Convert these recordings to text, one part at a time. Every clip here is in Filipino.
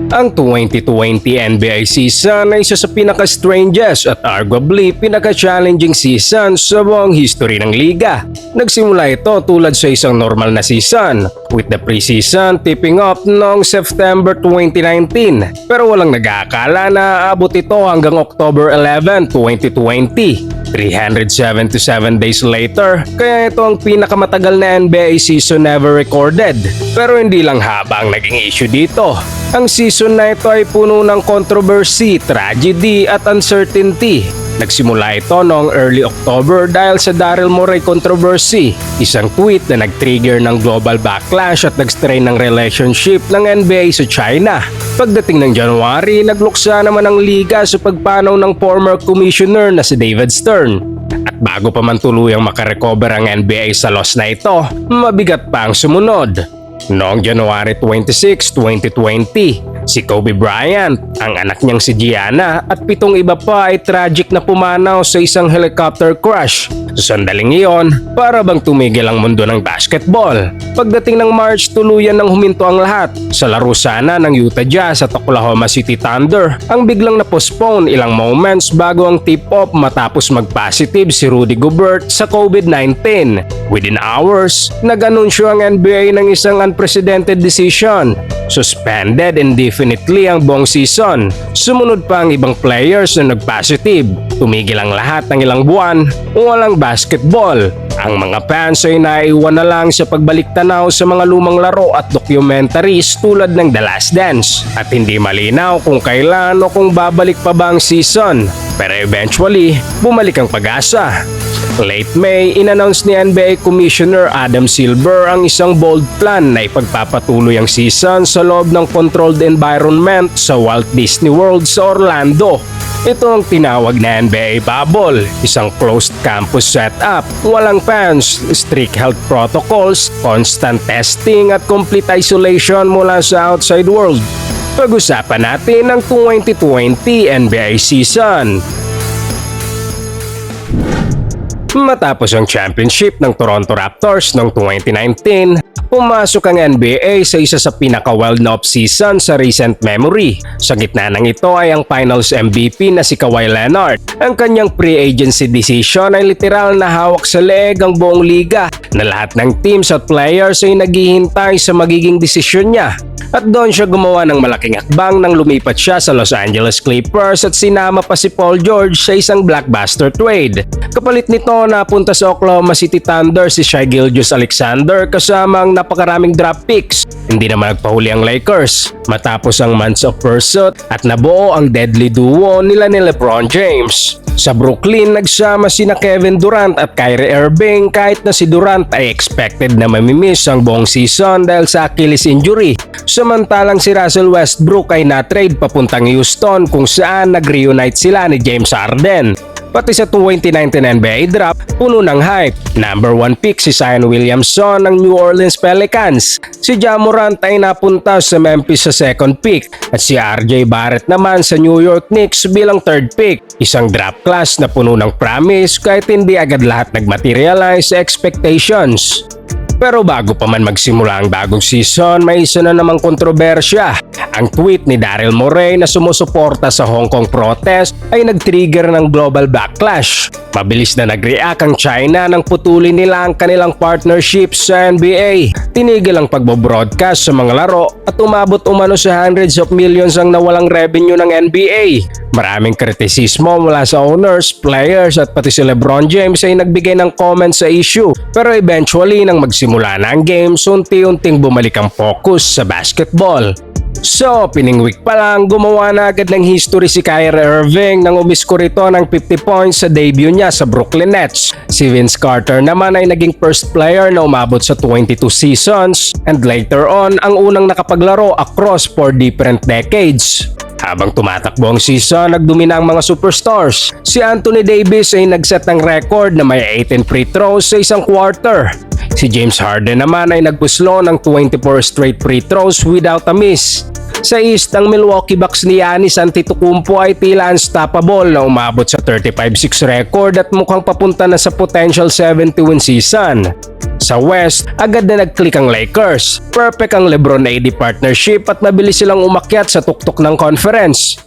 Ang 2020 NBA season ay isa sa pinaka-strangest at arguably pinaka-challenging season sa buong history ng liga. Nagsimula ito tulad sa isang normal na season, with the preseason tipping off noong September 2019. Pero walang nag-aakala na aabot ito hanggang October 11, 2020. 377 days later, kaya ito ang pinakamatagal na NBA season never recorded. Pero hindi lang haba ang naging issue dito. Ang season na ito ay puno ng controversy, tragedy at uncertainty. Nagsimula ito noong early October dahil sa Daryl Morey controversy, isang tweet na nag-trigger ng global backlash at nag-strain ng relationship ng NBA sa China. Pagdating ng January, nagluksa naman ang liga sa pagpanaw ng former commissioner na si David Stern. At bago pa man tuluyang makarecover ang NBA sa loss na ito, mabigat pa ang sumunod. Noong January 26, 2020, si Kobe Bryant, ang anak niyang si Gianna at 7 iba pa ay tragic na pumanaw sa isang helicopter crash. Sa sandaling iyon, para bang tumigil ang mundo ng basketball. Pagdating ng March, tuluyan nang huminto ang lahat. Sa laro sana ng Utah Jazz at Oklahoma City Thunder, ang biglang na-postpone ilang moments bago ang tip-off matapos mag-positive si Rudy Gobert sa COVID-19. Within hours, nag-anunsyo ang NBA ng isang unprecedented decision. Suspended indefinitely ang buong season. Sumunod pa ang ibang players na nag-positive. Tumigil ang lahat ng ilang buwan, walang basketball. Ang mga fans ay naiwan na lang sa pagbalik tanaw sa mga lumang laro at documentaries tulad ng The Last Dance. At hindi malinaw kung kailan o kung babalik pa ba ang season. Pero eventually, bumalik ang pag-asa. Late May, inannounce ni NBA Commissioner Adam Silver ang isang bold plan na ipagpapatuloy ang season sa loob ng controlled environment sa Walt Disney World sa Orlando. Ito ang tinawag na NBA Bubble, isang closed campus setup, walang fans, strict health protocols, constant testing at complete isolation mula sa outside world. Pag-usapan natin ang 2020 NBA season. Matapos ang championship ng Toronto Raptors noong 2019, pumasok ang NBA sa isa sa pinaka-wild na off-season sa recent memory. Sa gitna ng ito ay ang Finals MVP na si Kawhi Leonard. Ang kanyang pre-agency decision ay literal na hawak sa leeg ang buong liga, na lahat ng teams at players ay naghihintay sa magiging desisyon niya. At doon siya gumawa ng malaking hakbang nang lumipat siya sa Los Angeles Clippers at sinama pa si Paul George sa isang blockbuster trade. Kapalit nito, napunta sa Oklahoma City Thunder si Shai Gilgeous-Alexander kasama ang napakaraming draft picks. Hindi naman nagpahuli ang Lakers matapos ang months of pursuit at nabuo ang deadly duo nila ni LeBron James. Sa Brooklyn, nagsama sina Kevin Durant at Kyrie Irving kahit na si Durant ay expected na mamimiss ang buong season dahil sa Achilles injury. Samantalang si Russell Westbrook ay na-trade papuntang Houston kung saan nag-reunite sila ni James Harden. Pati sa 2019 NBA draft, puno ng hype. Number 1 pick si Zion Williamson ng New Orleans Pelicans. Si Ja Morant ay napunta sa Memphis sa second pick at si RJ Barrett naman sa New York Knicks bilang third pick. Isang draft class na puno ng promise kahit hindi agad lahat nagmaterialize sa expectations. Pero bago pa man magsimula ang bagong season, may isa na namang kontrobersya. Ang tweet ni Daryl Morey na sumusuporta sa Hong Kong protest ay nag-trigger ng global backlash. Mabilis na nag-react ang China nang putulin nila ang kanilang partnership sa NBA. Tinigil ang pagbo-broadcast sa mga laro at umabot umano sa hundreds of millions ang nawalang revenue ng NBA. Maraming kritisismo mula sa owners, players at pati si LeBron James ay nagbigay ng comments sa issue. Pero eventually nang magsimula na ang games, unti-unting bumalik ang focus sa basketball. So, opening week pa lang, gumawa na agad ng history si Kyrie Irving nang umiskor ito ng 50 points sa debut niya sa Brooklyn Nets. Si Vince Carter naman ay naging first player na umabot sa 22 seasons and later on ang unang nakapaglaro across 4 different decades. Habang tumatakbo ang season, nagdumina ang mga superstars. Si Anthony Davis ay nagset ng record na may 18 free throws sa isang quarter. Si James Harden naman ay nagpuslo ng 24 straight free throws without a miss. Sa East, ang Milwaukee Bucks ni Giannis Antetokounmpo ay tila unstoppable na umabot sa 35-6 record at mukhang papunta na sa potential 70-win season. Sa West, agad na nag-click ang Lakers. Perfect ang LeBron-AD partnership at mabilis silang umakyat sa tuktok ng conference.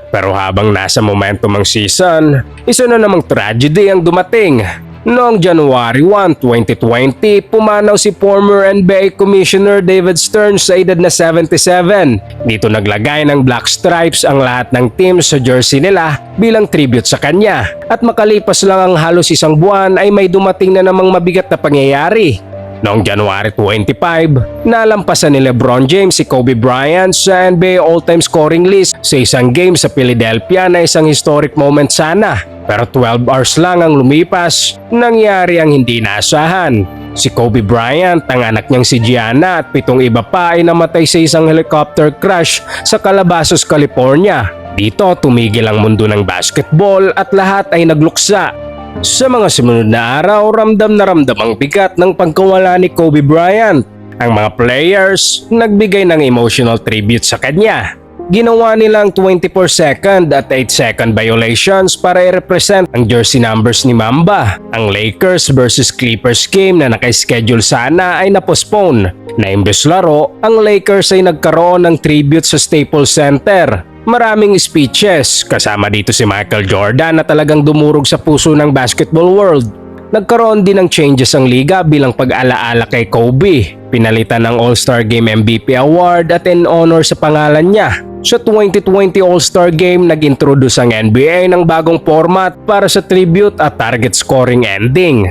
Pero habang nasa momentum ang season, isa na namang tragedy ang dumating. Noong January 1, 2020, pumanaw si former NBA Commissioner David Stern sa edad na 77. Dito naglagay ng black stripes ang lahat ng teams sa jersey nila bilang tribute sa kanya. At makalipas lang ang halos isang buwan ay may dumating na namang mabigat na pangyayari. Noong January 25, nalampasan ni LeBron James si Kobe Bryant sa NBA all-time scoring list sa isang game sa Philadelphia na isang historic moment sana. Pero 12 hours lang ang lumipas, nangyari ang hindi naasahan. Si Kobe Bryant, ang anak niyang si Gianna at 7 iba pa ay namatay sa isang helicopter crash sa Calabasas, California. Dito tumigil ang mundo ng basketball at lahat ay nagluksa. Sa mga sumunod na araw, ramdam na ramdam ang bigat ng pagkawala ni Kobe Bryant. Ang mga players nagbigay ng emotional tribute sa kanya. Ginawa nilang 24-second at 8-second violations para i-represent ang jersey numbers ni Mamba. Ang Lakers versus Clippers game na nakaschedule sana ay na-postpone. Na imbes laro, ang Lakers ay nagkaroon ng tribute sa Staples Center. Maraming speeches, kasama dito si Michael Jordan na talagang dumurog sa puso ng basketball world. Nagkaroon din ng changes ang liga bilang pag-alaala kay Kobe. Pinalitan ng All-Star Game MVP Award at in honor sa pangalan niya. Sa 2020 All-Star Game, nag-introduce ang NBA ng bagong format para sa tribute at target scoring ending.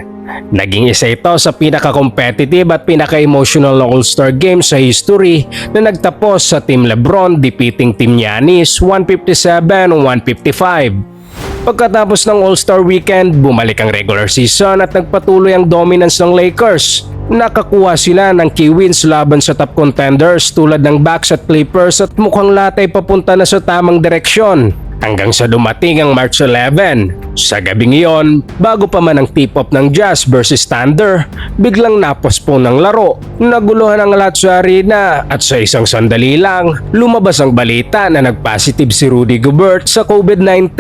Naging isa ito sa pinaka-competitive at pinaka-emotional na All-Star Game sa history na nagtapos sa Team LeBron defeating Team Giannis 157-155. Pagkatapos ng All-Star Weekend, bumalik ang regular season at nagpatuloy ang dominance ng Lakers. Nakakuha sila ng key wins laban sa top contenders tulad ng Bucks at Clippers at mukhang lahat ay papunta na sa tamang direksyon. Hanggang sa dumating ang March 11. Sa gabing iyon, bago pa man ang tip-off ng Jazz versus Thunder, biglang napospone ng laro. Naguluhan ang lahat sa arena at sa isang sandali lang, lumabas ang balita na nag-positive si Rudy Gobert sa COVID-19.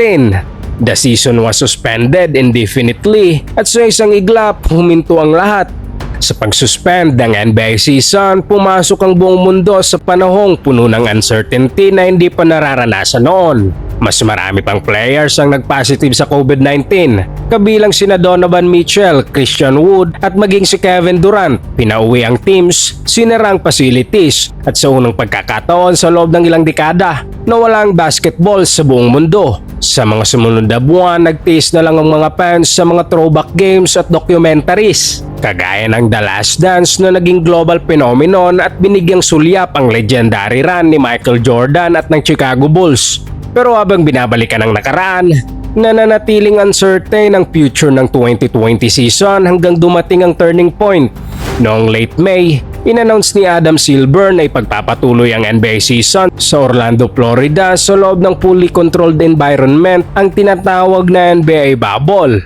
The season was suspended indefinitely at sa isang iglap, huminto ang lahat. Sa pag-suspend ng NBA season, pumasok ang buong mundo sa panahong puno ng uncertainty na hindi pa nararanasan noon. Mas marami pang players ang nag-positive sa COVID-19, kabilang sina Donovan Mitchell, Christian Wood at maging si Kevin Durant. Pinauwi ang teams, sinara ang facilities at sa unang pagkakataon sa loob ng ilang dekada, nawala ang basketball sa buong mundo. Sa mga sumunod na buwan, nagtiis na lang ang mga fans sa mga throwback games at documentaries. Kagaya ng The Last Dance na naging global phenomenon at binigyang sulyap ang legendary run ni Michael Jordan at ng Chicago Bulls. Pero habang binabalikan ang nakaraan, nananatiling uncertain ang future ng 2020 season hanggang dumating ang turning point. Noong late May, in-announce ni Adam Silver na ipagpapatuloy ang NBA season sa Orlando, Florida sa loob ng fully controlled environment, ang tinatawag na NBA bubble.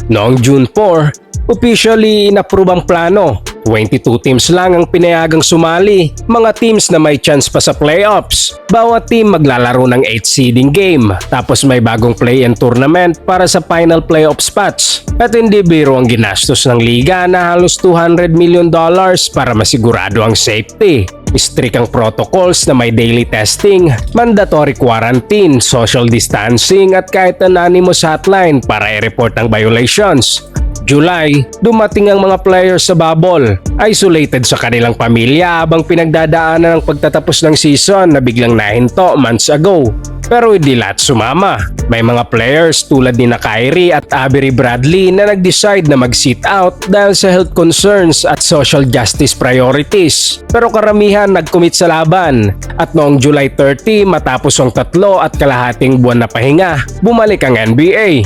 Noong June 4, officially inapprove ang plano. 22 teams lang ang pinayagang sumali, mga teams na may chance pa sa playoffs. Bawat team maglalaro ng 8 seeding game, tapos may bagong play-in tournament para sa final playoff spots. At hindi biro ang ginastos ng liga na halos $200 million para masigurado ang safety. Strict ang protocols na may daily testing, mandatory quarantine, social distancing at kahit anonymous hotline para i-report ang violations. July, dumating ang mga players sa bubble, isolated sa kanilang pamilya habang pinagdadaanan ang pagtatapos ng season na biglang nahinto months ago. Pero hindi lahat sumama. May mga players tulad ni Kyrie at Avery Bradley na nag-decide na mag-sit out dahil sa health concerns at social justice priorities. Pero karamihan nag-commit sa laban. At noong July 30 matapos ang 3.5 buwan na pahinga, bumalik ang NBA.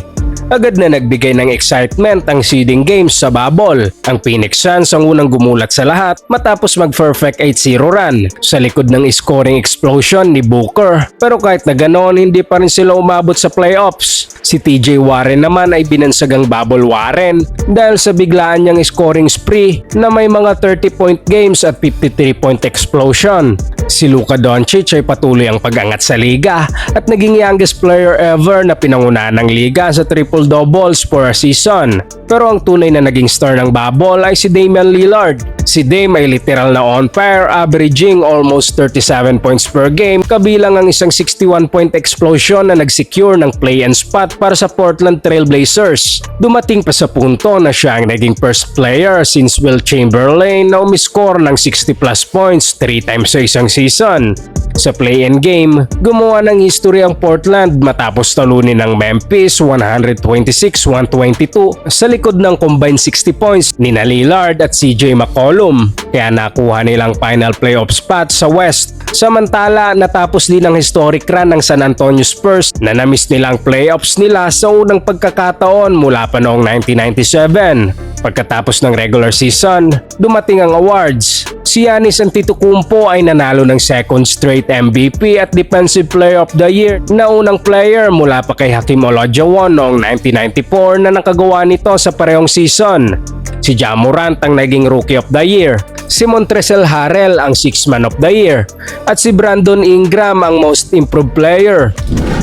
Agad na nagbigay ng excitement ang seeding games sa bubble. Ang Phoenix Suns ang unang gumulat sa lahat matapos mag-perfect 8-0 run sa likod ng scoring explosion ni Booker. Pero kahit na ganoon, hindi pa rin sila umabot sa playoffs. Si TJ Warren naman ay binansagang bubble Warren dahil sa biglaan niyang scoring spree na may mga 30-point games at 53-point explosion. Si Luka Doncic ay patuloy ang pag-angat sa liga at naging youngest player ever na pinangunahan ng liga sa triple triple-doubles for a season. Pero ang tunay na naging star ng bubble ay si Damian Lillard. Si Dame ay literal na on fire, averaging almost 37 points per game, kabilang ang isang 61-point explosion na nagsecure ng play-in spot para sa Portland Trail Blazers. Dumating pa sa punto na siya ang naging first player since Will Chamberlain na umiscore ng 60-plus points 3 times sa isang season. Sa play-in game, gumawa ng history ang Portland matapos talunin ng Memphis 126-122 sa likod ng combined 60 points ni Lillard at CJ McCollum, kaya nakuha nilang final playoff spot sa West. Samantala, natapos din ang historic run ng San Antonio Spurs na namiss nilang playoffs nila sa unang pagkakataon mula pa noong 1997. Pagkatapos ng regular season, dumating ang awards. Si Giannis Antetokounmpo ay nanalo ng second straight MVP at Defensive Player of the Year na unang player mula pa kay Hakeem Olajuwon noong 1994 na nakagawa nito sa parehong season. Si Ja Morant ang naging Rookie of the Year, si Montrezl Harrell ang Sixth Man of the Year, at si Brandon Ingram ang Most Improved Player.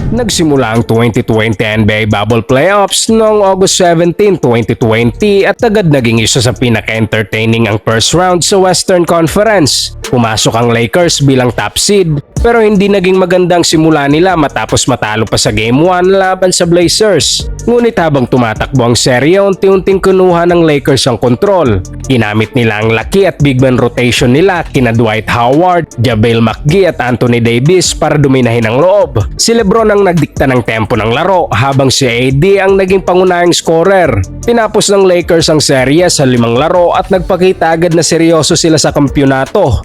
Nagsimula ang 2020 NBA Bubble Playoffs noong August 17, 2020 at agad naging isa sa pinaka-entertaining ang first round sa Western Conference. Pumasok ang Lakers bilang top seed pero hindi naging magandang simula nila matapos matalo pa sa Game 1 laban sa Blazers. Ngunit habang tumatakbo ang serye, unti-unting kinuha ng Lakers ang kontrol. Ginamit nila ang laki at big man rotation nila kina Dwight Howard, JaVale McGee at Anthony Davis para dominahin ang loob. Si LeBron ang nagdikta ng tempo ng laro habang si AD ang naging pangunahing scorer. Tinapos ng Lakers ang serye sa 5 laro at nagpakita agad na seryoso sila sa kampyonato.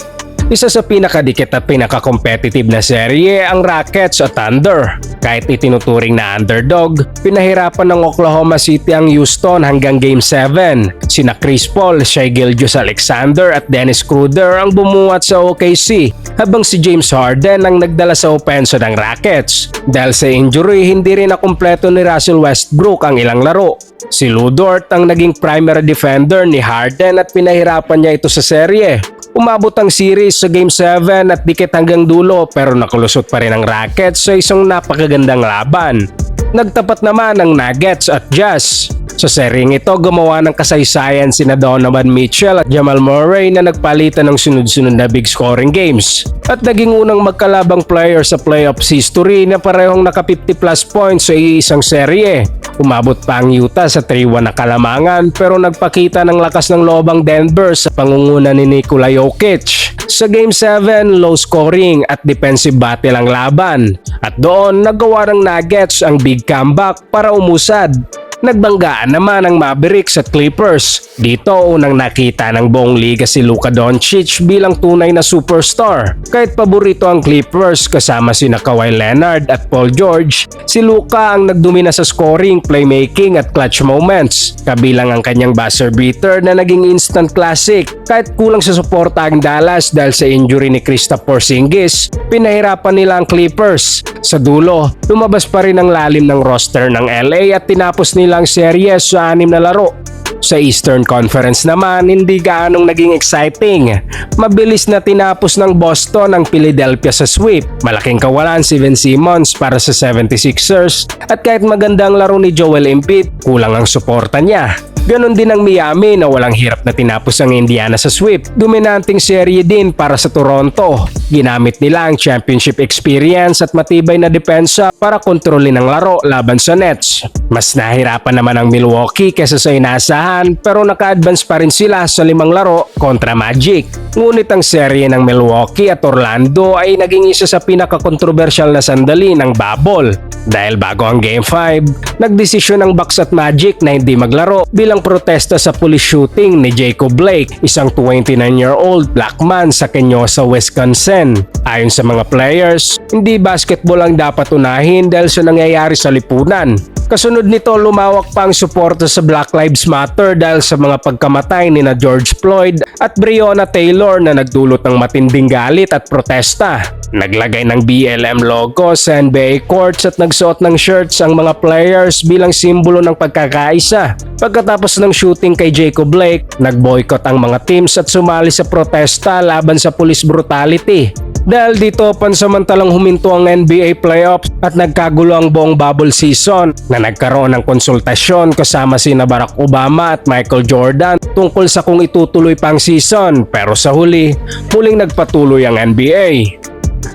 Isa sa pinakadikit at pinaka-competitive na serye ang Rockets at Thunder. Kahit itinuturing na underdog, pinahirapan ng Oklahoma City ang Houston hanggang Game 7. Sina Chris Paul, Shai Gilgeous-Alexander at Dennis Schroeder ang bumuhat sa OKC, habang si James Harden ang nagdala sa opensa ng Rockets. Dahil sa injury, hindi rin nakumpleto ni Russell Westbrook ang ilang laro. Si Lou Dort ang naging primary defender ni Harden at pinahirapan niya ito sa serye. Umabot ang series sa Game 7 at dikit hanggang dulo pero nakalusot pa rin ang Rockets sa isang napakagandang laban. Nagtapat naman ang Nuggets at Jazz. Sa seryeng ito, gumawa ng kasaysayan sina Donovan Mitchell at Jamal Murray na nagpalitan ng sunod-sunod na big scoring games. At naging unang magkalabang player sa playoffs history na parehong naka 50 plus points sa isang serye. Umabot pa ang Utah sa 3-1 na kalamangan pero nagpakita ng lakas ng loob ang Denver sa pangunguna ni Nikola Jokic. Sa Game 7, low scoring at defensive battle ang laban. At doon, nagawa ng Nuggets ang big comeback para umusad. Nagbanggaan naman ang Mavericks at Clippers. Dito unang nakita ng buong liga si Luka Doncic bilang tunay na superstar. Kahit paborito ang Clippers kasama sina Kawhi Leonard at Paul George, si Luka ang nagdomina sa scoring, playmaking at clutch moments. Kabilang ang kanyang buzzer beater na naging instant classic. Kahit kulang sa suporta ang Dallas dahil sa injury ni Kristaps Porzingis, pinahirapan nila ang Clippers. Sa dulo, lumabas pa rin ang lalim ng roster ng LA at tinapos nila ang serye sa 6 na laro. Sa Eastern Conference naman, hindi gaanong naging exciting. Mabilis na tinapos ng Boston ang Philadelphia sa sweep. Malaking kawalan si Ben Simmons para sa 76ers at kahit magandang laro ni Joel Embiid, kulang ang suporta niya. Ganon din ang Miami na walang hirap na tinapos ang Indiana sa sweep. Dominanting serye din para sa Toronto. Ginamit nila ang championship experience at matibay na depensa para kontrolin ang laro laban sa Nets. Mas nahirapan naman ang Milwaukee kesa sa inasahan pero naka-advance pa rin sila sa 5 laro kontra Magic. Ngunit ang serye ng Milwaukee at Orlando ay naging isa sa pinaka-kontrobersyal na sandali ng bubble. Dahil bago ang Game 5, nagdesisyon ang Bucks at Magic na hindi maglaro bilang protesta sa police shooting ni Jacob Blake, isang 29-year-old black man sa Kenosha, Wisconsin. Ayon sa mga players, hindi basketball ang dapat unahin dahil sa nangyayari sa lipunan. Kasunod nito, lumawak pa ang suporta sa Black Lives Matter dahil sa mga pagkamatay ni na George Floyd at Breonna Taylor na nagdulot ng matinding galit at protesta. Naglagay ng BLM logo sa NBA courts at nagsuot ng shirts ang mga players bilang simbolo ng pagkakaisa. Pagkatapos ng shooting kay Jacob Blake, nag-boycott ang mga teams at sumali sa protesta laban sa police brutality. Dahil dito, pansamantalang huminto ang NBA playoffs at nagkagulo ang buong bubble season na nagkaroon ng konsultasyon kasama sina Barack Obama at Michael Jordan tungkol sa kung itutuloy pa ang season, pero sa huli, muling nagpatuloy ang NBA.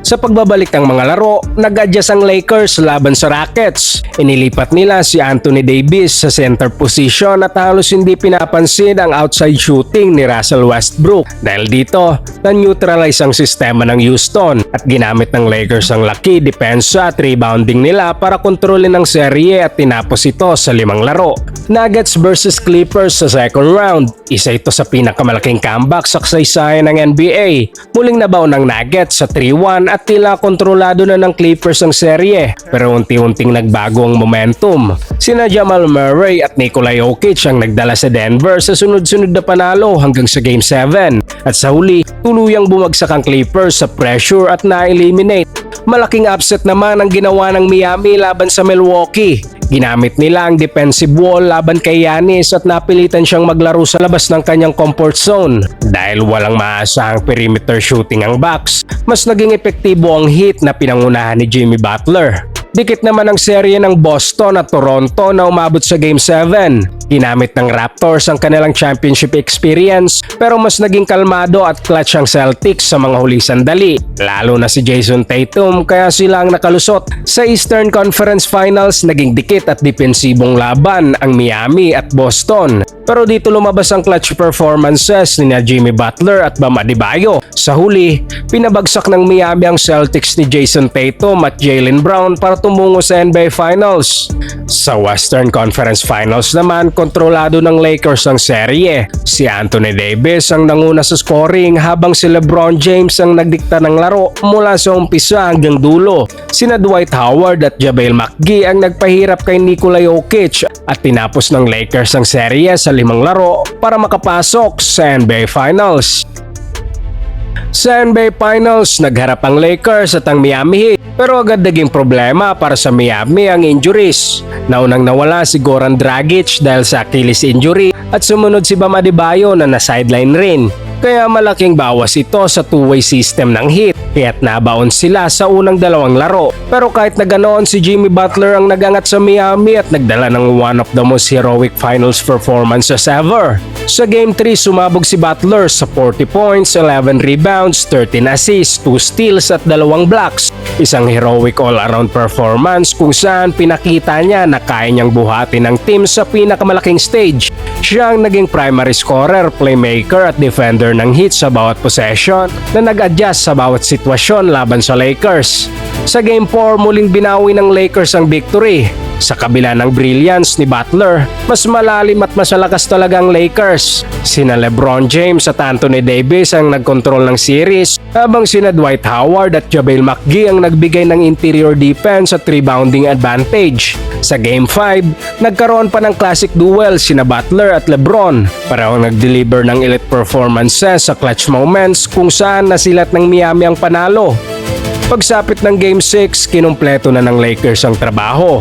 Sa pagbabalik ng mga laro, nag-adjust ang Lakers laban sa Rockets. Inilipat nila si Anthony Davis sa center position at halos hindi pinapansin ang outside shooting ni Russell Westbrook. Dahil dito, na-neutralize ang sistema ng Houston at ginamit ng Lakers ang laki, depensa at rebounding nila para kontrolin ang serye at tinapos ito sa 5 laro. Nuggets versus Clippers sa second round. Isa ito sa pinakamalaking comeback sa kasaysayan ng NBA. Muling nabaon ng Nuggets sa 3-1 at tila kontrolado na ng Clippers ang serye, pero unti-unting nagbago ang momentum. Sina Jamal Murray at Nikola Jokic ang nagdala sa Denver sa sunod-sunod na panalo hanggang sa Game 7. At sa huli, tuluyang bumagsak ang Clippers sa pressure at na-eliminate. Malaking upset naman ang ginawa ng Miami laban sa Milwaukee. Ginamit nila ang defensive wall laban kay Giannis at napilitan siyang maglaro sa labas ng kanyang comfort zone. Dahil walang maasahang perimeter shooting ang Bucks, mas naging epektibo ang Heat na pinangunahan ni Jimmy Butler. Dikit naman ang serye ng Boston at Toronto na umabot sa Game 7. Ginamit ng Raptors ang kanilang championship experience pero mas naging kalmado at clutch ang Celtics sa mga huling sandali. Lalo na si Jason Tatum kaya sila ang nakalusot. Sa Eastern Conference Finals, naging dikit at depensibong laban ang Miami at Boston. Pero dito lumabas ang clutch performances ni Jimmy Butler at Bam Adebayo. Sa huli, pinabagsak ng Miami ang Celtics ni Jason Tatum at Jaylen Brown para tumungo sa NBA Finals. Sa Western Conference Finals naman, kontrolado ng Lakers ang serye. Si Anthony Davis ang nanguna sa scoring habang si LeBron James ang nagdikta ng laro mula sa umpisa hanggang dulo. Sina Dwight Howard at JaVale McGee ang nagpahirap kay Nikola Jokic at tinapos ng Lakers ang serye sa 5 laro para makapasok sa NBA Finals. Sa NBA Finals, nagharap ang Lakers at ang Miami Heat. Pero agad naging problema para sa Miami ang injuries. Naunang nawala si Goran Dragic dahil sa Achilles injury at sumunod si Bam Adebayo na na-sideline rin. Kaya malaking bawas ito sa two-way system ng Heat, kaya't nabaon sila sa unang 2 laro. Pero kahit na ganoon, si Jimmy Butler ang nagangat sa Miami at nagdala ng one of the most heroic finals performances ever. Sa Game 3, sumabog si Butler sa 40 points, 11 rebounds, 13 assists, 2 steals at 2 blocks. Isang heroic all-around performance kung saan pinakita niya na kaya niyang buhatin ang team sa pinakamalaking stage. Siya ang naging primary scorer, playmaker at defender ng Heat sa bawat possession na nag-adjust sa bawat sitwasyon laban sa Lakers. Sa Game 4, muling binawi ng Lakers ang victory. Sa kabila ng brilliance ni Butler, mas malalim at mas malakas talaga ang Lakers. Sina LeBron James at Anthony Davis ang nagkontrol ng series, habang sina Dwight Howard at JaVale McGee ang nagbigay ng interior defense at rebounding advantage. Sa Game 5, nagkaroon pa ng classic duel sina Butler at LeBron. Parehong nag-deliver ng elite performances sa clutch moments kung saan nasilat ng Miami ang panalo. Pagsapit ng Game 6, kinumpleto na ng Lakers ang trabaho.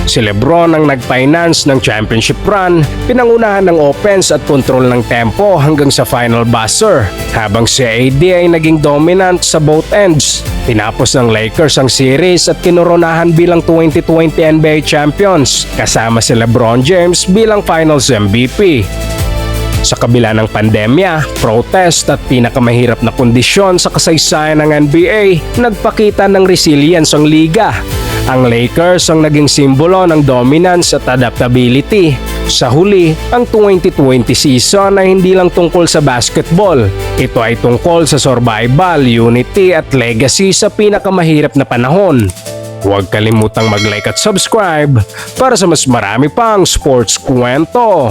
Si LeBron ang nag-finance ng championship run, pinangunahan ng offense at kontrol ng tempo hanggang sa final buzzer, habang si AD ay naging dominant sa both ends. Tinapos ng Lakers ang series at kinoronahan bilang 2020 NBA champions, kasama si LeBron James bilang finals MVP. Sa kabila ng pandemya, protest at pinakamahirap na kondisyon sa kasaysayan ng NBA, nagpakita ng resilience ang liga. Ang Lakers ang naging simbolo ng dominance at adaptability. Sa huli, ang 2020 season ay hindi lang tungkol sa basketball. Ito ay tungkol sa survival, unity at legacy sa pinakamahirap na panahon. Huwag kalimutang mag-like at subscribe para sa mas marami pang sports kwento.